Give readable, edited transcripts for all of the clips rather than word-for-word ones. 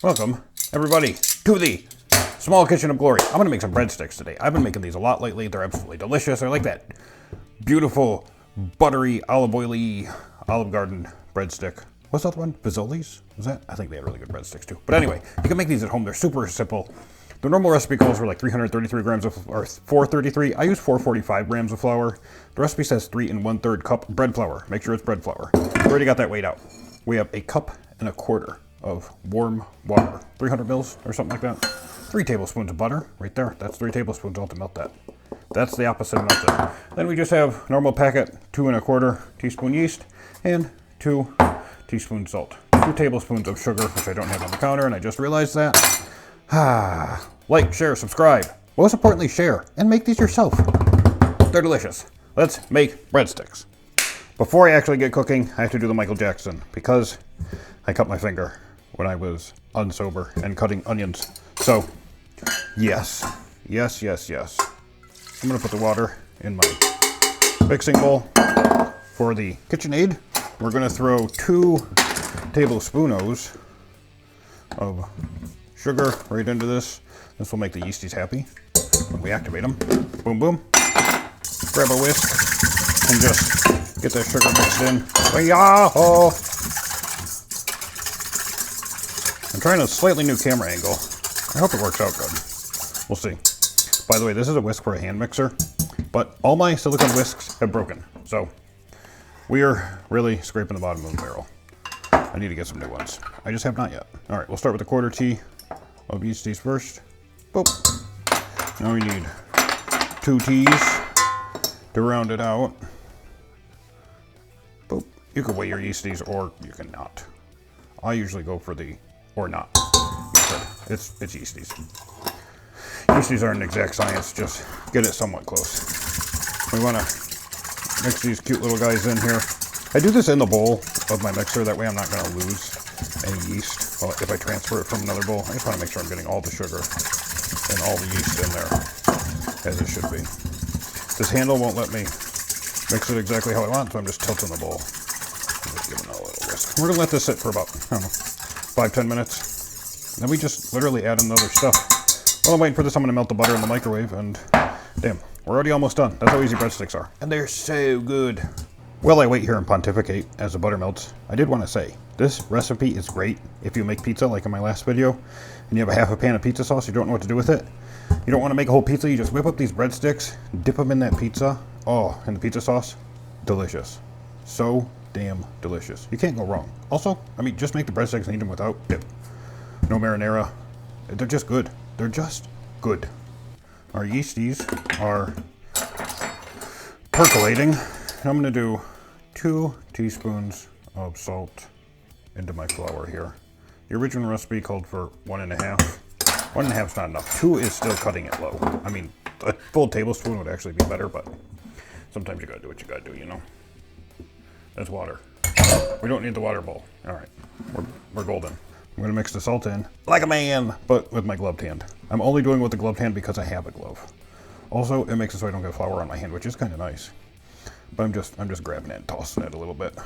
Welcome, everybody, to the small kitchen of glory. I'm going to make some breadsticks today. I've been making these a lot lately. They're absolutely delicious. I like that beautiful, buttery, olive oily, Olive Garden breadstick. What's the other one? Fazoli's? Was that? I think they had really good breadsticks too. But anyway, you can make these at home. They're super simple. The normal recipe calls for like 333 grams of, or 433. I use 445 grams of flour. The recipe says 3 1/3 cup bread flour. Make sure it's bread flour. We already got that weighed out. We have a cup and a quarter of warm water, 300 mils or something like that. 3 tablespoons of butter, right there. That's 3 tablespoons. Don't have to melt that. That's the opposite of melted. Then we just have normal packet, 2 1/4 teaspoon yeast, and 2 teaspoons salt. 2 tablespoons of sugar, which I don't have on the counter, and I just realized that. Like, share, subscribe. Most importantly, share, and make these yourself. They're delicious. Let's make breadsticks. Before I actually get cooking, I have to do the Michael Jackson, because I cut my finger when I was unsober and cutting onions. So, yes. I'm gonna put the water in my mixing bowl. For the KitchenAid, we're gonna throw 2 tablespoons of sugar right into this. This will make the yeasties happy when we activate them. Boom, boom. Grab a whisk and just get that sugar mixed in. Yahoo! I'm trying a slightly new camera angle. I hope it works out good. We'll see. By the way, this is a whisk for a hand mixer, but all my silicone whisks have broken. So we are really scraping the bottom of the barrel. I need to get some new ones. I just have not yet. All right, we'll start with a 1/4 tea of yeasties first. Boop. Now we need 2 teas to round it out. Boop. You can weigh your yeasties or you can not. I usually go for the or not. It's yeasties. Yeasties aren't an exact science, just get it somewhat close. We want to mix these cute little guys in here. I do this in the bowl of my mixer, that way I'm not going to lose any yeast if I transfer it from another bowl. I just want to make sure I'm getting all the sugar and all the yeast in there, as it should be. This handle won't let me mix it exactly how I want, so I'm just tilting the bowl. I'm just giving it a little whisk. We're going to let this sit for about, I don't know, 5-10 minutes. Then we just literally add in the other stuff. While I'm waiting for this, I'm going to melt the butter in the microwave, and damn, we're already almost done. That's how easy breadsticks are. And they're so good. While I wait here and pontificate as the butter melts, I did want to say, this recipe is great if you make pizza like in my last video, and you have a half a pan of pizza sauce, you don't know what to do with it. You don't want to make a whole pizza, you just whip up these breadsticks, dip them in that pizza. Oh, and the pizza sauce, delicious. So damn delicious. You can't go wrong. Also, I mean, just make the breadsticks and eat them without dip. No marinara. They're just good. They're just good. Our yeasties are percolating. I'm going to do 2 teaspoons of salt into my flour here. The original recipe called for 1 1/2. 1 1/2 is not enough. 2 is still cutting it low. I mean, a full tablespoon would actually be better, but sometimes you got to do what you got to do, you know. That's water. We don't need the water bowl. All right, we're golden. I'm going to mix the salt in like a man, but with my gloved hand. I'm only doing it with the gloved hand because I have a glove. Also, it makes it so I don't get flour on my hand, which is kind of nice. But I'm just grabbing it and tossing it a little bit.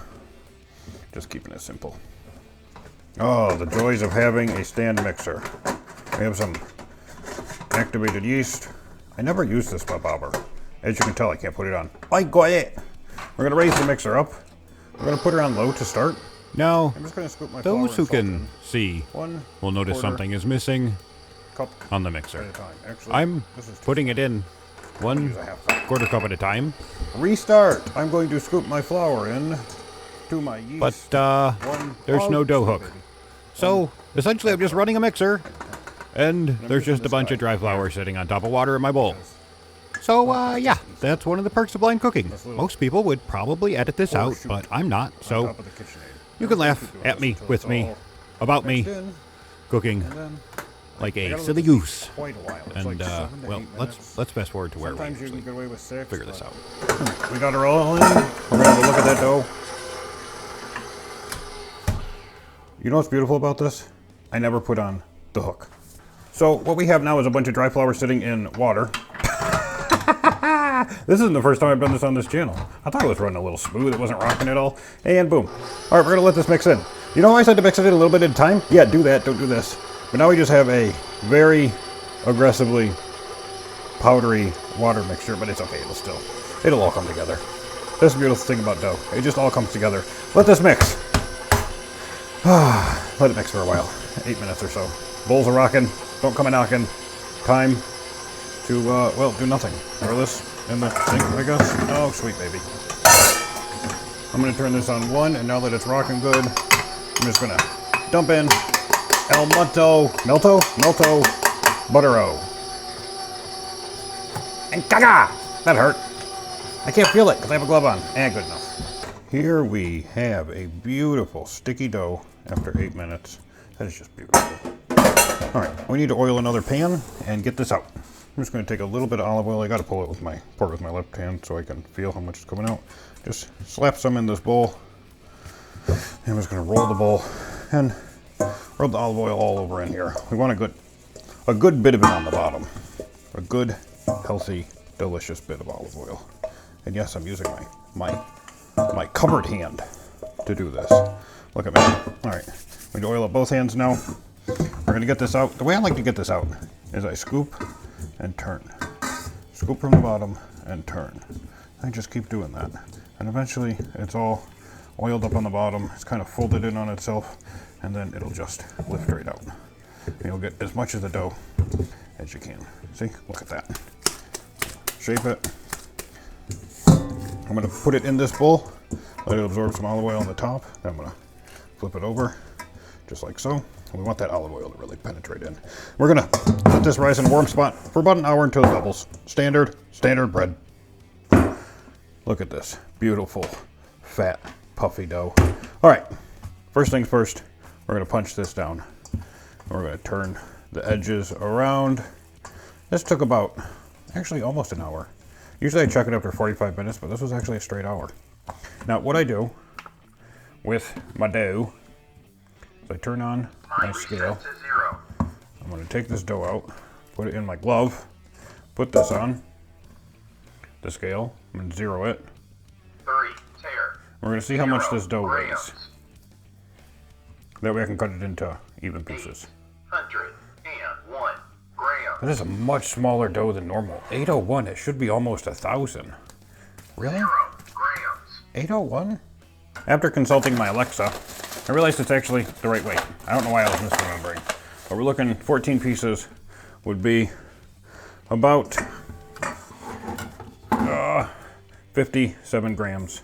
Just keeping it simple. Oh, the joys of having a stand mixer. We have some activated yeast. I never use this bobber. As you can tell, I can't put it on. I got it. We're going to raise the mixer up. We're going to put her on low to start. Now, I'm just going to scoop my those who flour can and see will notice something is missing cup on the mixer. at a time. Actually, I'm this is too putting it in one use a half cup. 1/4 cup at a time, Restart. I'm going to scoop my flour in to my yeast. but there's no dough hook. baby. So, essentially I'm just running a mixer, and there's just a bunch of dry flour sitting on top of water in my bowl. So, yeah, that's one of the perks of blind cooking. Most people would probably edit this out, but I'm not, so Top of the KitchenAid. you can laugh at me, with me, about me, Mixed in, cooking and then like I a gotta silly let this goose. quite a while. It's And, like 7 to well, 8 let's minutes. fast forward to where we Sometimes you can actually get away with 6. figure this out. We got her all in. We're gonna have a look at that dough. You know what's beautiful about this? I never put on the hook. So what we have now is a bunch of dry flour sitting in water. This isn't the first time I've done this on this channel. I thought it was running a little smooth. It wasn't rocking at all. And boom. All right, we're going to let this mix in. You know, I said to mix it in a little bit at a time. Yeah, do that. Don't do this. But now we just have a very aggressively powdery water mixture, but it's okay. It'll all come together. That's the beautiful thing about dough. It just all comes together. Let this mix. Let it mix for a while. 8 minutes or so. Bowls are rocking. Don't come a knocking. Time to, well, do nothing. Throw this in the sink, I guess. Oh, sweet baby. I'm going to turn this on 1, and now that it's rocking good, I'm just going to dump in El Melto, Buttero. And gaga! That hurt. I can't feel it because I have a glove on. And good enough. Here we have a beautiful sticky dough after 8 minutes. That is just beautiful. All right, we need to oil another pan and get this out. I'm just going to take a little bit of olive oil. I got to pour it with my left hand so I can feel how much is coming out. Just slap some in this bowl. And I'm just going to roll the bowl and rub the olive oil all over in here. We want a good bit of it on the bottom. A good, healthy, delicious bit of olive oil. And yes, I'm using my covered hand to do this. Look at me. All right, we need to oil up both hands now. We're going to get this out. The way I like to get this out is I scoop and turn. Scoop from the bottom and turn. I just keep doing that. And eventually it's all oiled up on the bottom. It's kind of folded in on itself, and then it'll just lift right out. And you'll get as much of the dough as you can. See, look at that. Shape it. I'm going to put it in this bowl, let it absorb some olive oil on the top. Then I'm going to flip it over, just like so. And we want that olive oil to really penetrate in. We're going to let this rise in a warm spot for about an hour until it bubbles. Standard bread. Look at this beautiful, fat, puffy dough. All right, first things first, we're going to punch this down. We're going to turn the edges around. This took about, actually almost an hour. Usually I check it after 45 minutes, but this was actually a straight hour. Now, what I do with my dough is I turn on my scale. I'm going to take this dough out, put it in my glove, put this on the scale, I'm going to zero it. We're going to see how much this dough weighs. That way I can cut it into even pieces. 801 grams. That is a much smaller dough than normal. 801, it should be almost 1,000. Really? 0 grams. 801? After consulting my Alexa, I realized it's actually the right weight. I don't know why I was misremembering. But we're looking, 14 pieces would be about 57 grams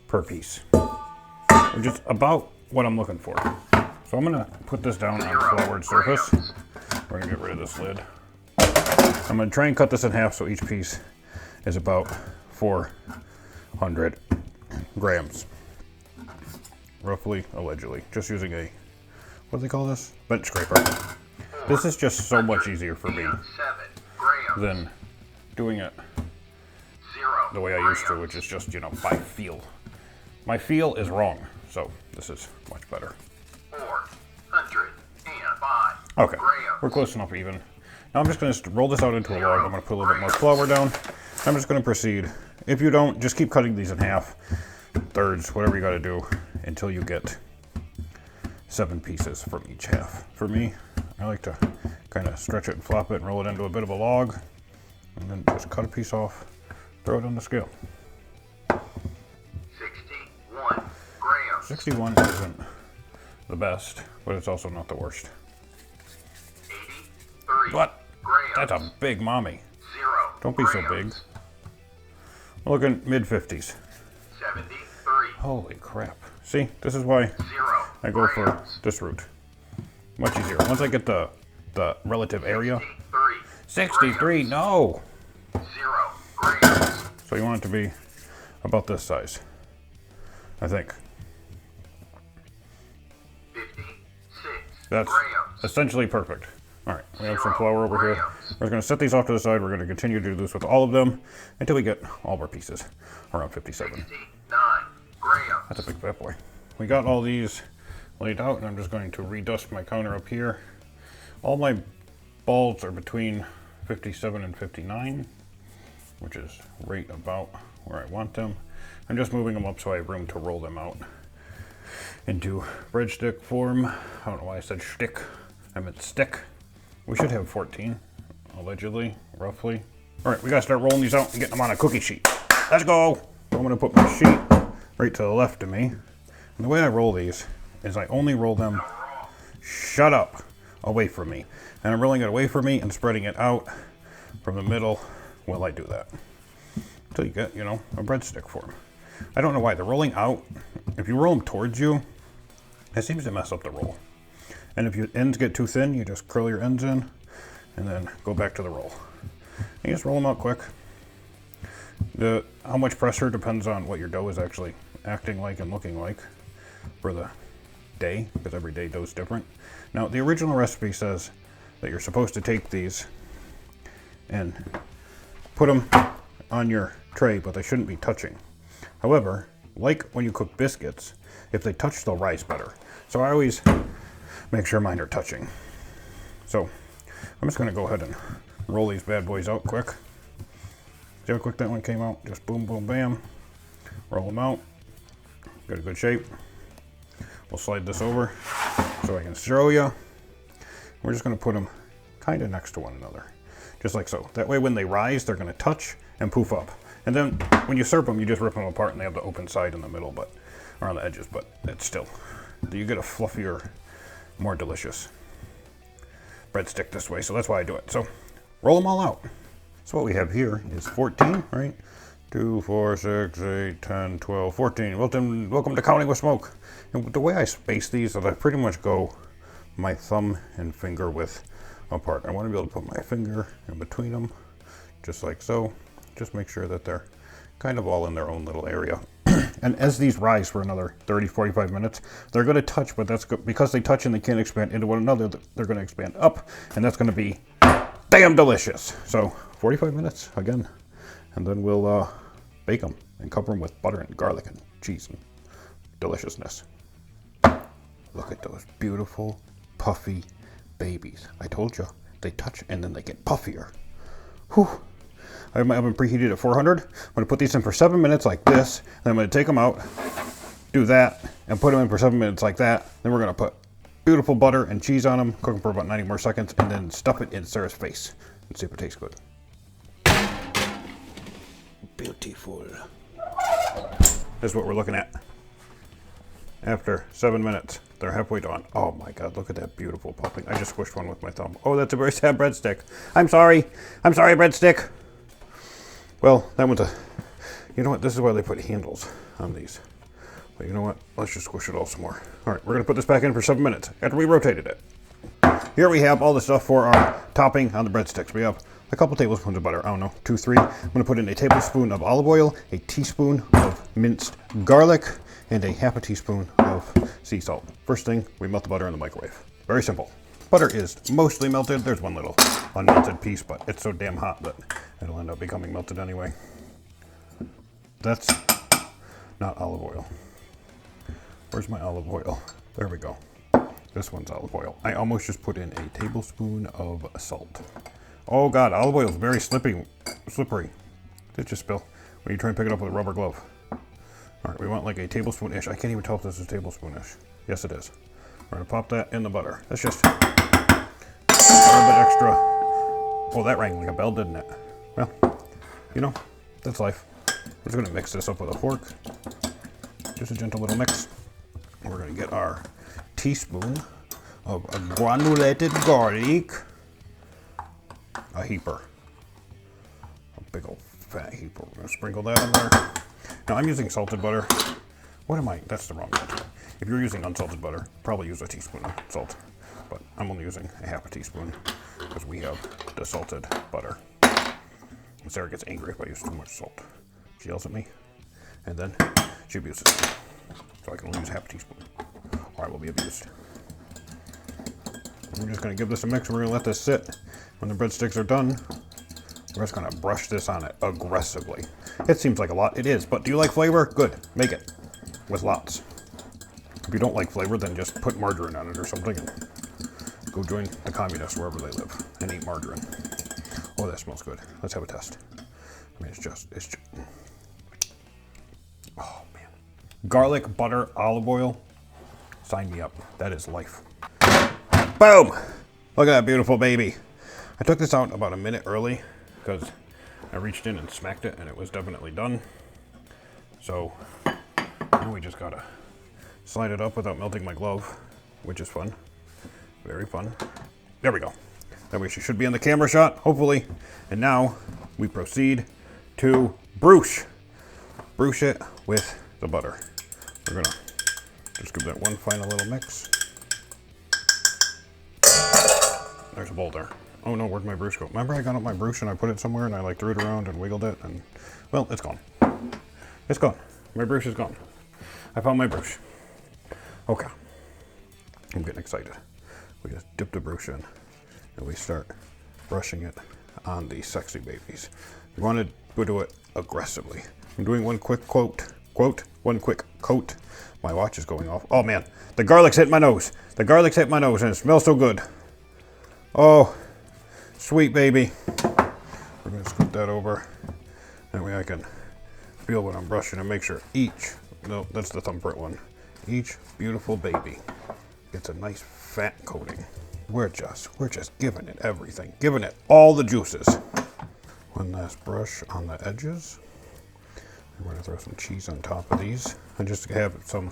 per piece. Which is about what I'm looking for. So I'm gonna put this down on a floured surface. We're gonna get rid of this lid. I'm gonna try and cut this in half so each piece is about 400 grams. Roughly, allegedly. Just using a, what do they call this? Bench scraper. This is just so much easier for me than doing it the way I used to, which is just, you know, by feel. My feel is wrong, so this is much better. 405 Okay, grams. we're close enough even. Now I'm just going to roll this out into a log. I'm going to put a little bit more flour down. I'm just going to proceed. If you don't, just keep cutting these in half, thirds, whatever you got to do, until you get 7 pieces from each half. For me, I like to kind of stretch it and flop it and roll it into a bit of a log, and then just cut a piece off, throw it on the scale. 61 grams. 61 isn't the best, but it's also not the worst. 83 What? grams. That's a big mommy. 0 Don't be so big. grams. We're looking mid-50s. 73 Holy crap. See, this is why 0 I go for grams. this route. Much easier. Once I get the relative area. 63 63, no! 0 grams. So you want it to be about this size, I think. 56 That's grams. essentially perfect. All right, we have some flour over here. We're going to set these off to the side. We're going to continue to do this with all of them until we get all of our pieces, around 57. 69 grams. That's a big fat boy. We got all these laid out, and I'm just going to redust my counter up here. All my balls are between 57 and 59, which is right about where I want them. I'm just moving them up so I have room to roll them out. into breadstick form. I don't know why I said shtick. I meant stick. We should have 14, allegedly, roughly. All right, we gotta start rolling these out and getting them on a cookie sheet. Let's go. So I'm gonna put my sheet right to the left of me. And the way I roll these is I only roll them, shut up, away from me. And I'm rolling it away from me and spreading it out from the middle while I do that. Until you get, you know, a breadstick form. I don't know why. They're rolling out. If you roll them towards you, it seems to mess up the roll. And if your ends get too thin, you just curl your ends in and then go back to the roll. And you just roll them out quick. How much pressure depends on what your dough is actually acting like and looking like for the day, because every day dough is different. Now, the original recipe says that you're supposed to take these and put them on your tray, but they shouldn't be touching. However, like when you cook biscuits, if they touch, they'll rise better. So I always make sure mine are touching. So I'm just going to go ahead and roll these bad boys out quick. See how quick that one came out? Just boom, boom, bam. Roll them out. Got a good shape. We'll slide this over so I can show you. We're just going to put them kind of next to one another, just like so. That way when they rise, they're going to touch and poof up. And then when you serve them, you just rip them apart and they have the open side in the middle, but or on the edges, but it's still, you get a fluffier, more delicious breadstick this way. So that's why I do it. So roll them all out. So what we have here is 14, right? 2, 4, 6, 8, 10, 12, 14. Welcome to Counting with Smoke. And the way I space these is I pretty much go my thumb and finger width apart. I want to be able to put my finger in between them, just like so. Just make sure that they're kind of all in their own little area. And as these rise for another 30, 45 minutes, they're going to touch, but that's good because they touch and they can't expand into one another. They're going to expand up, and that's going to be damn delicious. So 45 minutes again, and then we'll bake them and cover them with butter and garlic and cheese and deliciousness. Look at those beautiful, puffy babies. I told you, they touch and then they get puffier. Whew. I have my oven preheated at 400. I'm going to put these in for 7 minutes like this. Then I'm going to take them out, do that, and put them in for 7 minutes like that. Then we're going to put beautiful butter and cheese on them, cook them for about 90 more seconds, and then stuff it in Sarah's face and see if it tastes good. Beautiful. This is what we're looking at. After 7 minutes, they're halfway done. Oh my God, look at that beautiful puffing. I just squished one with my thumb. Oh, that's a very sad breadstick. I'm sorry, breadstick. Well, that one's you know what, this is why they put handles on these. But you know what, let's just squish it all some more. All right, we're gonna put this back in for 7 minutes after we rotated it. Here we have all the stuff for our topping on the breadsticks. We have a couple tablespoons of butter, I don't know, 2, 3. I'm gonna put in a tablespoon of olive oil, a teaspoon of minced garlic, and a half a teaspoon of sea salt. First thing, we melt the butter in the microwave. Very simple. Butter is mostly melted. There's one little unmelted piece, but it's so damn hot that it'll end up becoming melted anyway. That's not olive oil. Where's my olive oil? There we go. This one's olive oil. I almost just put in a tablespoon of salt. Oh God, olive oil is very slippery. Did you spill when you try and pick it up with a rubber glove? All right, we want like a tablespoon-ish. I can't even tell if this is tablespoon-ish. Yes, it is. We're gonna pop that in the butter. That's just a little bit extra. Oh, that rang like a bell, didn't it? Well, you know, that's life. We're just gonna mix this up with a fork. Just a gentle little mix. We're gonna get our teaspoon of granulated garlic. A heaper. A big old fat heaper. We're gonna sprinkle that on there. Now I'm using salted butter. What am I? That's the wrong one. If you're using unsalted butter, probably use a teaspoon of salt. But I'm only using a half a teaspoon because we have the salted butter. And Sarah gets angry if I use too much salt. She yells at me, and then she abuses me. So I can only use half a teaspoon, or I will be abused. I'm just going to give this a mix. We're going to let this sit. When the breadsticks are done, we're just going to brush this on it aggressively. It seems like a lot. It is, but do you like flavor? Good. Make it with lots. If you don't like flavor, then just put margarine on it or something and go join the communists wherever they live and eat margarine. Oh, that smells good. Let's have a test. I mean, it's just, oh man. Garlic, butter, olive oil. Sign me up. That is life. Boom! Look at that beautiful baby. I took this out about a minute early because I reached in and smacked it and it was definitely done. So now we just gotta slide it up without melting my glove, which is fun. Very fun. There we go. That way she should be in the camera shot, hopefully. And now we proceed to brooch. Brooch it with the butter. We're gonna just give that one final little mix. There's a bowl there. Oh no, where'd my brooch go? Remember I got up my brooch and I put it somewhere and I like threw it around and wiggled it and, well, it's gone. It's gone. My brooch is gone. I found my brooch. Okay. I'm getting excited. We just dip the brooch in and we start brushing it on these sexy babies. You want to do it aggressively. I'm doing one quick one quick coat. My watch is going off. Oh man, the garlic's hit my nose. The garlic's hit my nose and it smells so good. Oh, sweet baby. We're gonna scoop that over. That way I can feel what I'm brushing and make sure no, that's the thumbprint one. Each beautiful baby gets a nice fat coating. We're just giving it everything, giving it all the juices. One last brush on the edges. We're gonna throw some cheese on top of these. I just have some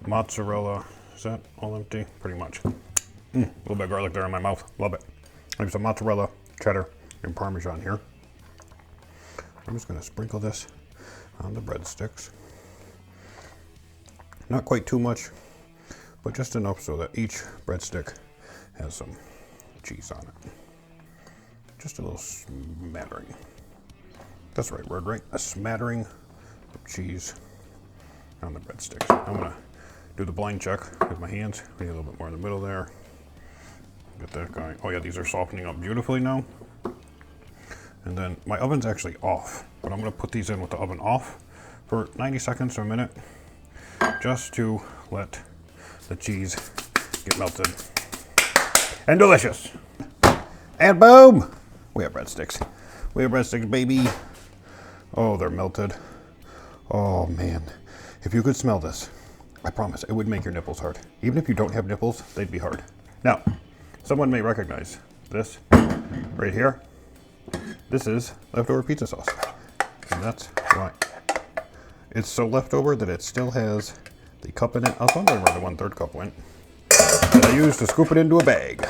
mozzarella. Is that all empty? Pretty much. A little bit of garlic there in my mouth. Love it. I have some mozzarella, cheddar, and Parmesan here. I'm just gonna sprinkle this on the breadsticks. Not quite too much, but just enough so that each breadstick has some cheese on it. Just a little smattering. That's the right word, right? A smattering of cheese on the breadsticks. I'm gonna do the blind check with my hands. We need a little bit more in the middle there. Get that going. Oh yeah, these are softening up beautifully now. And then my oven's actually off, but I'm gonna put these in with the oven off for 90 seconds to a minute, just to let the cheese get melted. And delicious. And boom! We have breadsticks. We have breadsticks, baby. Oh, they're melted. Oh man, if you could smell this, I promise it would make your nipples hard. Even if you don't have nipples, they'd be hard. Now, someone may recognize this right here. This is leftover pizza sauce. And that's why it's so leftover that it still has the cup in it. I was wondering where the 1/3 cup went. That I used to scoop it into a bag.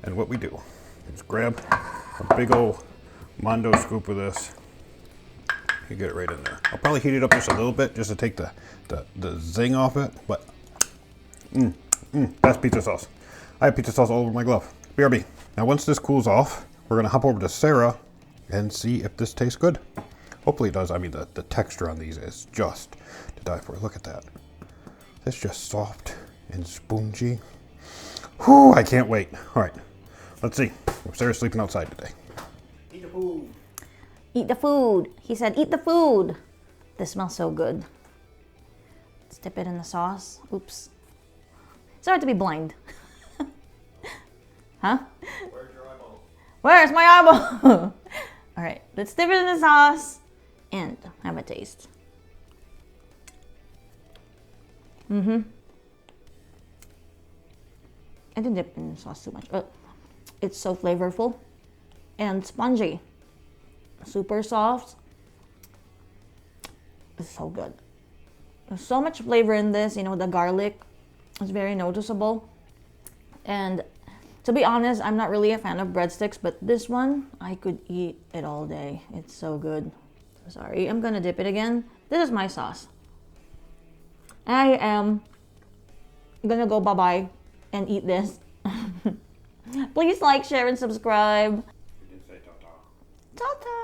And what we do is grab a big old Mondo scoop of this. You get it right in there. I'll probably heat it up just a little bit just to take the zing off it. But, that's pizza sauce. I have pizza sauce all over my glove. BRB. Now once this cools off, we're gonna hop over to Sarah and see if this tastes good. Hopefully it does. I mean, the texture on these is just to die for. Look at that. It's just soft and spongy. Whew, I can't wait. All right, let's see. Sarah's sleeping outside today. Eat the food. Eat the food. He said, eat the food. This smells so good. Let's dip it in the sauce. Oops. It's hard to be blind. Huh? Where's your eyeball? Where's my eyeball? All right, let's dip it in the sauce and have a taste. I didn't dip in the sauce too much, but it's so flavorful and spongy. Super soft. It's so good. There's so much flavor in this. You know, the garlic is very noticeable. And to be honest, I'm not really a fan of breadsticks, but this one, I could eat it all day. It's so good. Sorry, I'm gonna dip it again. This is my sauce. I am gonna go bye-bye and eat this. Please like, share, and subscribe. You did say ta-ta. Ta-ta!